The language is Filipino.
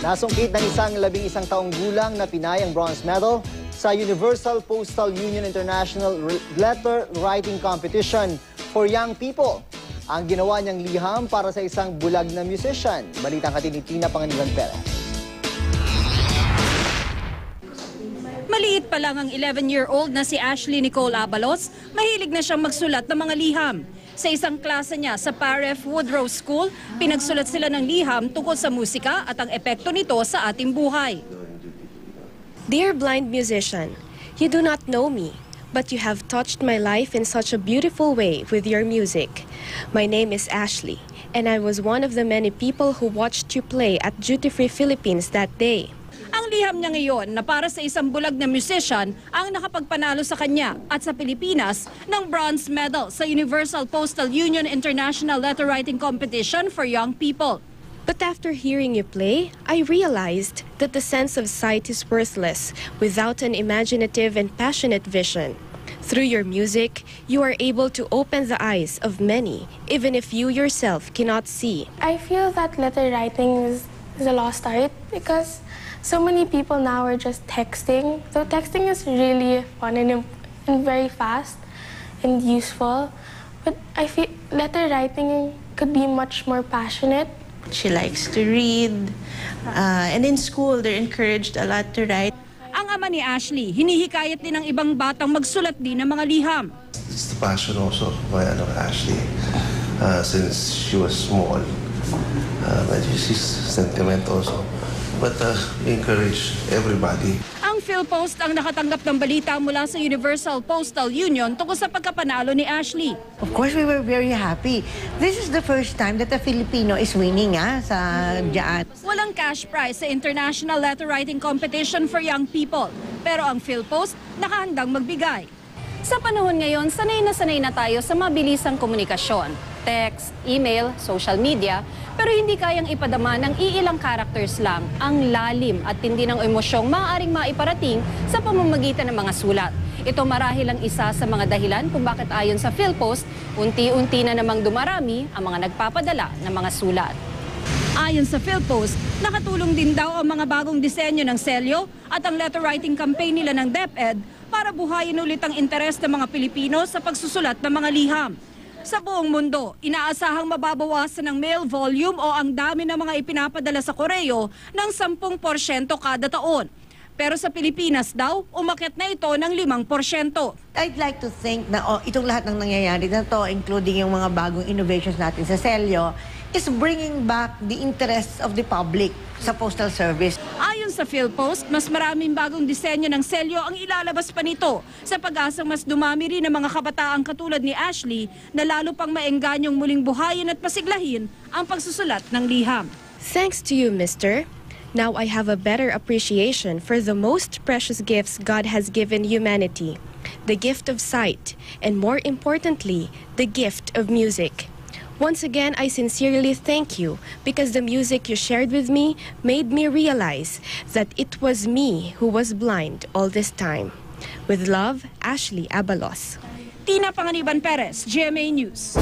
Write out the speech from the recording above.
Nasungkit ng isang 11 taong gulang na Pinay ang bronze medal sa Universal Postal Union International Letter Writing Competition for Young People. Ang ginawa niyang liham para sa isang bulag na musician. Balitang hatid ni Tina Panganiban Perez. Maliit pa lang ang 11-year-old na si Ashley Nicole Abalos, mahilig na siyang magsulat ng mga liham. Sa isang klase niya sa Paref Woodrow School, pinagsulat sila ng liham tungkol sa musika at ang epekto nito sa ating buhay. Dear blind musician, you do not know me, but you have touched my life in such a beautiful way with your music. My name is Ashley, and I was one of the many people who watched you play at Duty Free Philippines that day. Ang liham niya ngayon na para sa isang bulag na musician ang nakapagpanalo sa kanya at sa Pilipinas ng bronze medal sa Universal Postal Union International Letter Writing Competition for Young People. But after hearing you play, I realized that the sense of sight is worthless without an imaginative and passionate vision. Through your music, you are able to open the eyes of many, even if you yourself cannot see. I feel that letter writing is a lost art because so many people now are just texting. So texting is really fun and very fast and useful. But I feel letter writing could be much more passionate. She likes to read, and in school they're encouraged a lot to write. Ang ama ni Ashley, hinihikayat din ng ibang batang magsulat din ng mga liham. It's the passion also by Ashley since she was small. But she's sentimental also. But we encourage everybody. Ang PhilPost ang nakatanggap ng balita mula sa Universal Postal Union tungkol sa pagkapanalo ni Ashley. Of course, we were very happy. This is the first time that a Filipino is winning sa diyan. Walang cash prize sa International Letter Writing Competition for Young People, pero ang PhilPost nakahandang magbigay. Sa panahon ngayon, sanay na tayo sa mabilisang komunikasyon. Text, email, social media, pero hindi kayang ipadama ng iilang characters lang ang lalim at tindi ng emosyong maaaring maiparating sa pamamagitan ng mga sulat. Ito marahil ang isa sa mga dahilan kung bakit ayon sa PhilPost, unti-unti na namang dumarami ang mga nagpapadala ng mga sulat. Ayon sa PhilPost, nakatulong din daw ang mga bagong disenyo ng selyo at ang letter writing campaign nila ng DepEd para buhayin ulit ang interes ng mga Pilipino sa pagsusulat ng mga liham. Sa buong mundo, inaasahang mababawasan ng mail volume o ang dami ng mga ipinapadala sa koreo ng 10% kada taon. Pero sa Pilipinas daw, umakyat na ito ng 5%. I'd like to think na itong lahat ng nangyayari na to, including yung mga bagong innovations natin sa selyo, is bringing back the interest of the public sa postal service. Ayon sa PhilPost, mas maraming bagong disenyo ng selyo ang ilalabas pa nito sa pag-asang mas dumami rin ng mga kabataang katulad ni Ashley na lalo pang maengganyong muling buhayin at pasiglahin ang pagsusulat ng liham. Thanks to you, mister. Now I have a better appreciation for the most precious gifts God has given humanity, the gift of sight, and more importantly, the gift of music. Once again, I sincerely thank you because the music you shared with me made me realize that it was me who was blind all this time. With love, Ashley Abalos. Tina Panganiban Perez, GMA News.